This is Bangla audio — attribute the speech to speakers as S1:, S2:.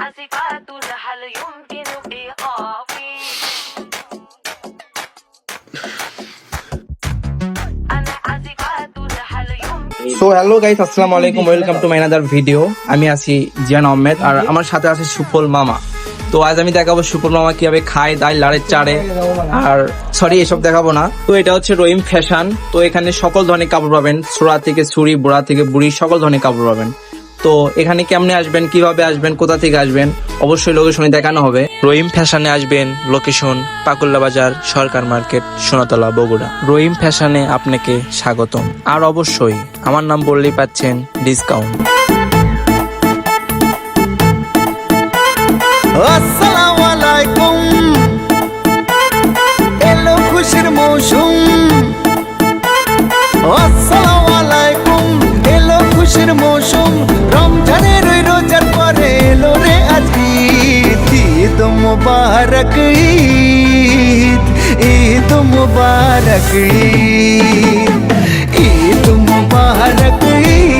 S1: عازفات هل يمكن إيقافي أنا عازفات هل يمكن
S2: সো হ্যালো গাইস, আসসালামু আলাইকুম, welcome to my another video. আমি আছি জিয়ান আহমেদ আর আমার সাথে আছে সুফল মামা। তো আজ আমি দেখাবো সুফল মামা কিভাবে খায় দায় লাড়ের চাড়ে, আর সরি এসব দেখাবো না। তো এটা হচ্ছে রহিম ফ্যাশন। তো এখানে সকল ধরনের কাপড় পাবেন, ছোড়া থেকে ছুরি, বুড়া থেকে বুড়ি, সকল ধরনের কাপড় পাবেন। তো এখানে কেমনে আসবেন, কিভাবে আসবেন, কোথা থেকে আসবেন, অবশ্যই লোকেশনে দেখানো হবে। রহিম ফ্যাশনে আসবেন, লোকেশন পাকুল্লা বাজার, সরকার মার্কেট, সোনাতলা, বগুড়া। রহিম ফ্যাশনে আপনাকে স্বাগতম। আর অবশ্যই আমার নাম বললেই পাচ্ছেন ডিসকাউন্ট।
S3: আসসালামু আলাইকুম, এলো খুশির মৌসুম। আসসালামু আলাইকুম, এলো খুশির মৌসুম। রমজানের ওই রোজার পরে এলো রে আজ ঈদ। ঈদ মুবারক ঈদ, ঈদ মুবারক ঈদ, ঈদ মুবারক ঈদ।